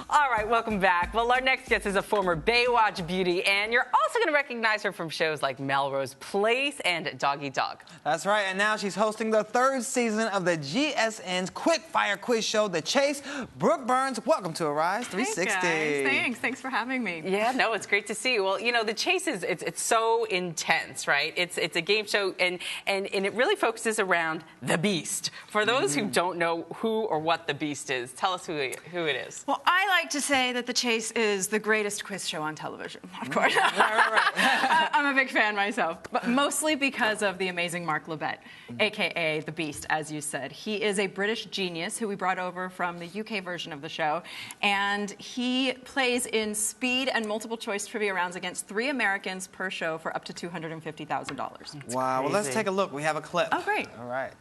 All right, welcome back. Well, our next guest is a former Baywatch beauty, and you're also going to recognize her from shows like Melrose Place and Dog Eat Dog. That's right, and now she's hosting the 3rd season of the GSN's Quick Fire Quiz Show, The Chase. Brooke Burns, welcome to Arise 360. Hey guys, thanks for having me. Yeah, no, it's great to see you. Well, you know, The Chase is it's so intense, right? It's a game show, and it really focuses around the Beast. For those who don't know who or what the Beast is, tell us who it is. Well, I like to say that The Chase is the greatest quiz show on television, of course. Right. I'm a big fan myself, but mostly because of the amazing Mark Labette, a.k.a. The Beast, as you said. He is a British genius who we brought over from the UK version of the show, and he plays in speed and multiple choice trivia rounds against 3 Americans per show for up to $250,000. Wow, well, let's take a look. We have a clip. Oh, great. All right.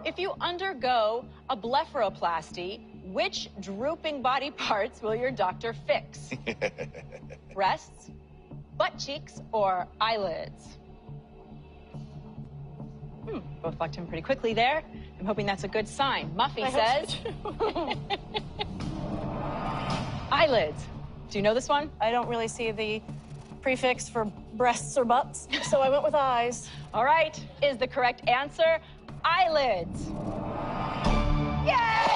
If you undergo a blepharoplasty, which drooping body parts will your doctor fix? Breasts, butt cheeks, or eyelids? Both walked in pretty quickly there. I'm hoping that's a good sign. Muffy says... eyelids. Do you know this one? I don't really see the prefix for breasts or butts, so I went with eyes. All right, is the correct answer eyelids? Yes,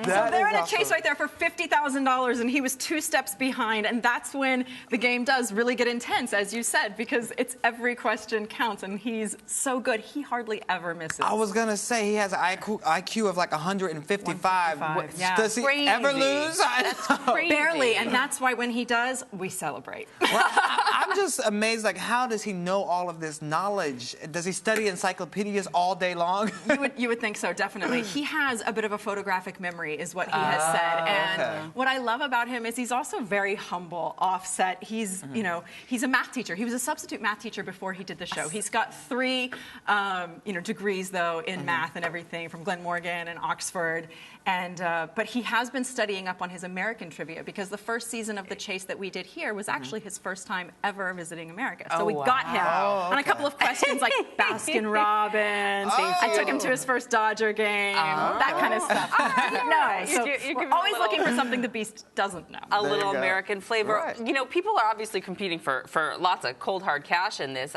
So they're in a chase right there for $50,000, and he was 2 steps behind, and that's when the game does really get intense, as you said, because it's every question counts, and he's so good, he hardly ever misses. I was going to say he has an IQ of like 155. Yeah. Does he ever lose? That's crazy. Barely, and that's why when he does, we celebrate. Well, I'm just amazed, like, how does he know all of this knowledge? Does he study encyclopedias all day long? You would think so, definitely. He has a bit of a photographic memory, is what he has said. And what I love about him is he's also very humble, offset. He's, you know, he's a math teacher. He was a substitute math teacher before he did the show. He's got 3, degrees, though, in math and everything from Glen Morgan and Oxford. And but he has been studying up on his American trivia, because the first season of The Chase that we did here was actually his first time ever visiting America. So we got him on a couple of questions like Baskin Robbins. I took him to his first Dodger game, that kind of stuff. No, so we're always looking for something the Beast doesn't know. A little American flavor. Right. You know, people are obviously competing for lots of cold, hard cash in this.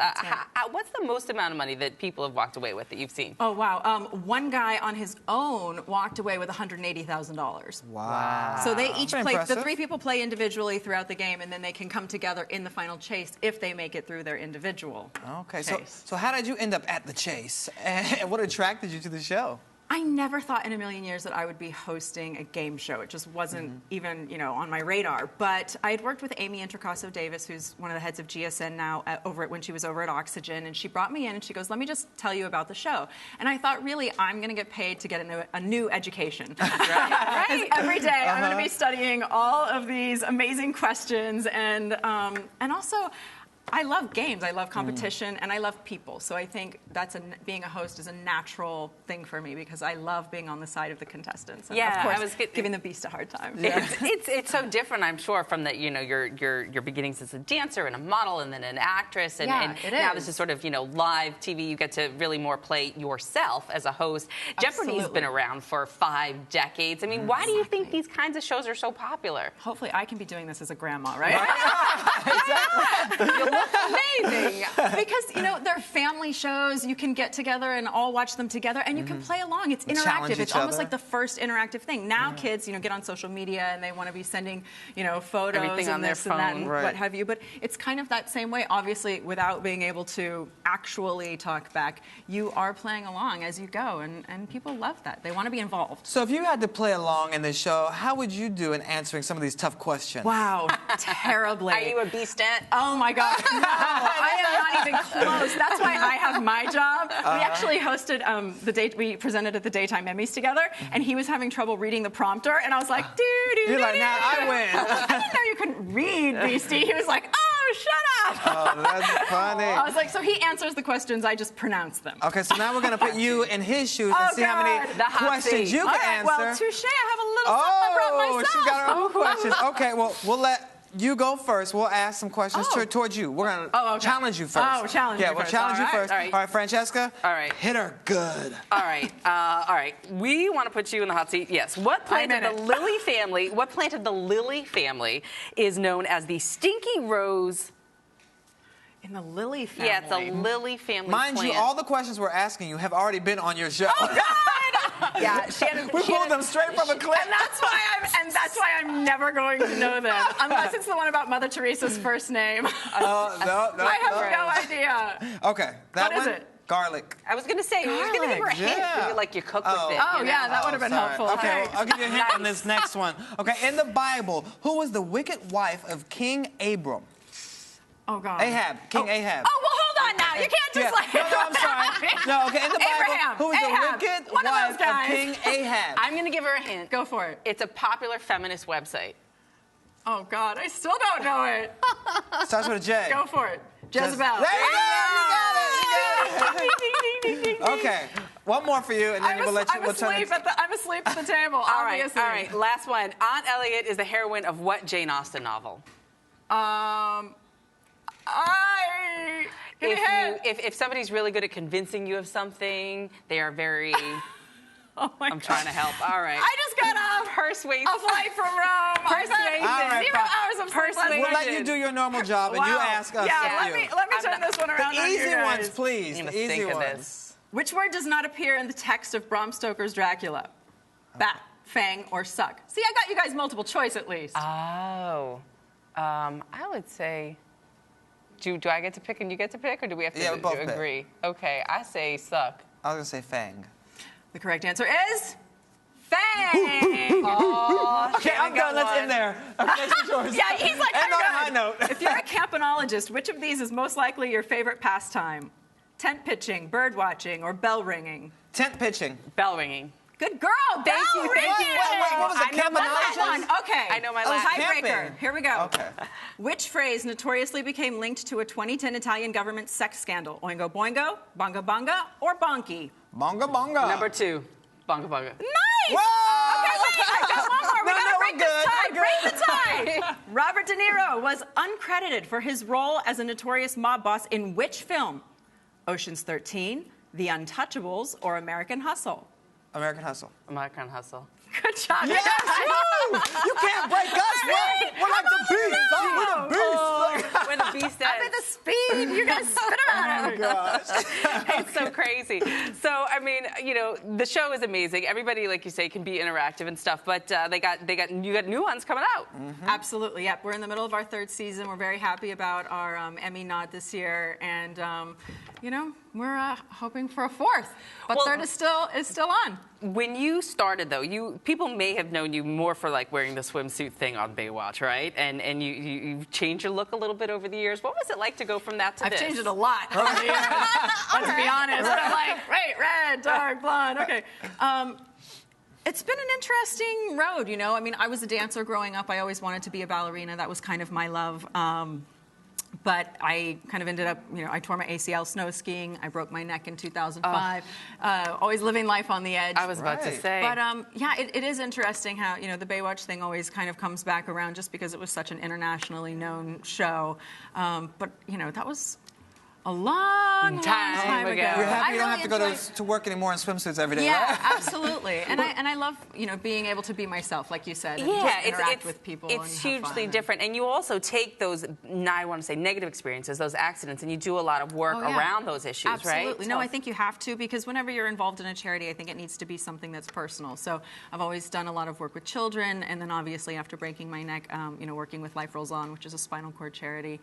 What's the most amount of money that people have walked away with that you've seen? Oh, wow. One guy on his own walked away with $180,000. Wow. So they each That's play, impressive. the 3 people play individually throughout the game, and then they can come together in the final chase if they make it through their individual chase. So how did you end up at The Chase? And what attracted you to the show? I never thought in a million years that I would be hosting a game show. It just wasn't even, on my radar. But I had worked with Amy Introcaso-Davis, who's one of the heads of GSN now, when she was over at Oxygen, and she brought me in and she goes, "Let me just tell you about the show." And I thought, really, I'm going to get paid to get a new education. Right. Every day I'm going to be studying all of these amazing questions, and also, I love games, I love competition, and I love people. So I think being a host is a natural thing for me, because I love being on the side of the contestants. And Yeah, of course, giving the Beast a hard time. Yeah. It's so different, I'm sure, from your beginnings as a dancer and a model and then an actress, and now this is sort of live TV. You get to really more play yourself as a host. Jeopardy's been around for 5 decades. I mean, why do you think these kinds of shows are so popular? Hopefully, I can be doing this as a grandma, right? Exactly. Amazing. Because, they're family shows. You can get together and all watch them together, and you can play along. It's interactive. It's almost like the first interactive thing. Now kids, get on social media, and they want to be sending, photos everything on and their this and that phone. and what have you. But it's kind of that same way, obviously, without being able to actually talk back. You are playing along as you go, and people love that. They want to be involved. So if you had to play along in this show, how would you do in answering some of these tough questions? Wow, terribly. Are you a Beastette? Oh, my God. No, I am not even close. That's why I have my job. We actually hosted we presented at the Daytime Emmys together, and he was having trouble reading the prompter, and I was like, You're like, nah, I win. I didn't know you couldn't read, Beastie. He was like, oh, shut up. Oh, that's funny. I was like, so he answers the questions, I just pronounce them. Okay, so now we're going to put you in his shoes and see how many questions you can answer. Well, touche. I have a little something I brought myself. She got her own questions. Okay, well, we'll let You go first. We'll ask some questions towards you. We're going to challenge you first. Oh, challenge me first. Yeah, we'll challenge you first. All right, Francesca. All right. Hit her good. All right. All right. We want to put you in the hot seat. Yes. What plant of the lily family? What plant of the lily family is known as the stinky rose? In the lily family. Yeah, it's a lily family Mind plant. you, all the questions we're asking you have already been on your show. Oh, God! Yeah, we pulled them straight from a clip. And that's why I'm never going to know them, unless it's the one about Mother Teresa's first name. No, I have no idea. Okay, that what one. Is it? Garlic. I was going to say, you was going to give her a hint. Like you cook with it. Oh, yeah, that would have been helpful. Okay, well, I'll give you a hint on this next one. Okay, in the Bible, who was the wicked wife of King Abram? Oh, God. Ahab, King Ahab. Oh, well, hold on now. You can't just No, I'm sorry. No, okay, in the Bible, Abraham, who is Ahab, the wicked one of wife those guys. of King Ahab? I'm going to give her a hint. Go for it. It's a popular feminist website. Oh, God, I still don't know it. Starts with a J. Go for it. Jezebel. There you go. You got it. Okay, one more for you, and then we'll let you. I'm asleep at the table. All right. Last one. Aunt Elliot is the heroine of what Jane Austen novel? If somebody's really good at convincing you of something, they are very. Oh my I'm trying to help. All right. I just got off a flight from Rome. Persuasion. 0 hours of persuasion. We'll let you do your normal job, and you ask us. Yeah, let me turn this one around. The easy ones, please. The easy ones. Which word does not appear in the text of Bram Stoker's Dracula? Bat, fang, or suck? See, I got you guys multiple choice at least. Oh. I would say. Do I get to pick and you get to pick, or do we have to agree? Pick. Okay, I say suck. I was going to say fang. The correct answer is fang. Okay, I'm done. Let's end there. Okay, yeah, he's like, end on a high note. If you're a campanologist, which of these is most likely your favorite pastime? Tent pitching, bird watching, or bell ringing? Tent pitching. Bell ringing. Good girl. Thank you. Wait, what was it? Campanologist? Okay. I know my last tiebreaker. Here we go. Okay. Which phrase notoriously became linked to a 2010 Italian government sex scandal? Oingo boingo, bonga bonga, or bonky? Bonga bonga. Number 2. Bonga bonga. Nice! Whoa! Okay, wait, I got one more. We gotta break this tie. Break the tie. Robert De Niro was uncredited for his role as a notorious mob boss in which film? Ocean's 13, The Untouchables, or American Hustle? American Hustle. American Hustle. Good job. Yes! You can't break us. We're like the beast. We're the beast. We're the beast. I'm at the speed. You guys spit about it. Oh, gosh. It's so crazy. So, I mean, you know, the show is amazing. Everybody, like you say, can be interactive and stuff, but you got new ones coming out. Mm-hmm. Absolutely. Yep. We're in the middle of our 3rd season. We're very happy about our Emmy nod this year, and you know, we're hoping for a 4th, but 3rd is still on. When you started, though, people may have known you more for like wearing the swimsuit thing on Baywatch, right? And you've changed your look a little bit over the years. What was it like to go from that to this? I've changed it a lot over the years. Let's be honest. I'm like, red, dark, blonde. Okay. It's been an interesting road, you know. I mean, I was a dancer growing up. I always wanted to be a ballerina. That was kind of my love. But I kind of ended up, you know, I tore my ACL snow skiing. I broke my neck in 2005. Always living life on the edge. I was about to say. But yeah, it is interesting how, you know, the Baywatch thing always kind of comes back around just because it was such an internationally known show. But, you know, that was a long time ago. You're happy you don't have to go to work anymore in swimsuits every day, yeah, right? absolutely. And I love, you know, being able to be myself, like you said, and yeah, just interact with people. It's hugely different. And you also take those, I want to say negative experiences, those accidents, and you do a lot of work around those issues, right? Absolutely. No, I think you have to, because whenever you're involved in a charity, I think it needs to be something that's personal. So I've always done a lot of work with children, and then obviously after breaking my neck, you know, working with Life Rolls On, which is a spinal cord charity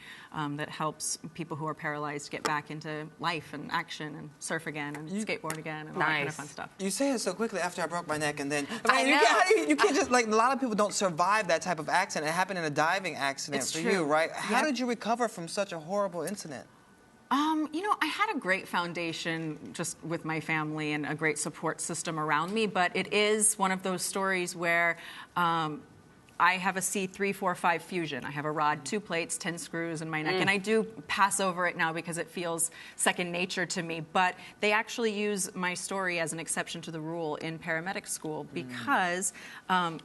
that helps people who are paralyzed get back into life and action and surf again and skateboard again and all that kind of fun stuff. You say it so quickly after I broke my neck, and then I know. You can't just, like, a lot of people don't survive that type of accident. It happened in a diving accident for you, right? How did you recover from such a horrible incident? You know, I had a great foundation just with my family and a great support system around me, but it is one of those stories where I have a C345 fusion. I have a rod, 2 plates, 10 screws in my neck, and I do pass over it now because it feels second nature to me. But they actually use my story as an exception to the rule in paramedic school because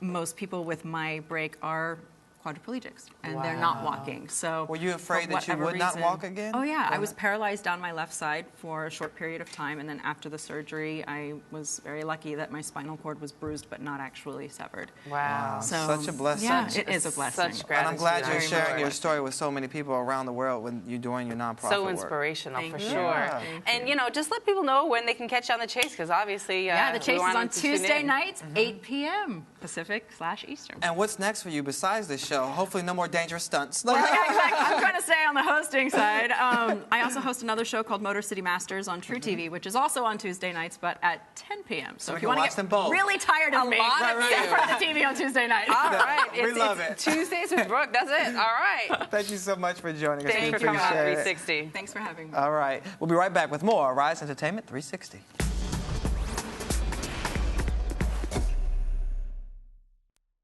most people with my break are quadriplegics, and they're not walking. So were you afraid that you would not walk again? Oh yeah, I was paralyzed down my left side for a short period of time, and then after the surgery, I was very lucky that my spinal cord was bruised but not actually severed. Wow. So, such a blessing. Yeah, it is a blessing. Such and I'm glad you're gratitude. sharing your story with so many people around the world when you're doing your nonprofit So work. inspirational, Thank for you. sure. Yeah. And, you know, just let people know when they can catch you on The Chase, because obviously The Chase is on to tune Tuesday in. nights, 8 p.m. Pacific/Eastern. And what's next for you besides this show? Hopefully no more dangerous stunts. Yeah, exactly. I'm trying to stay on the hosting side. I also host another show called Motor City Masters on True TV, which is also on Tuesday nights, but at 10 p.m. So if you want to get really tired of me, get in front of the TV on Tuesday night. All right. We love it. Tuesdays with Brooke. That's it. All right. Thank you so much for joining us. Thanks for coming on 360. Thanks for having me. All right. We'll be right back with more Rise Entertainment 360.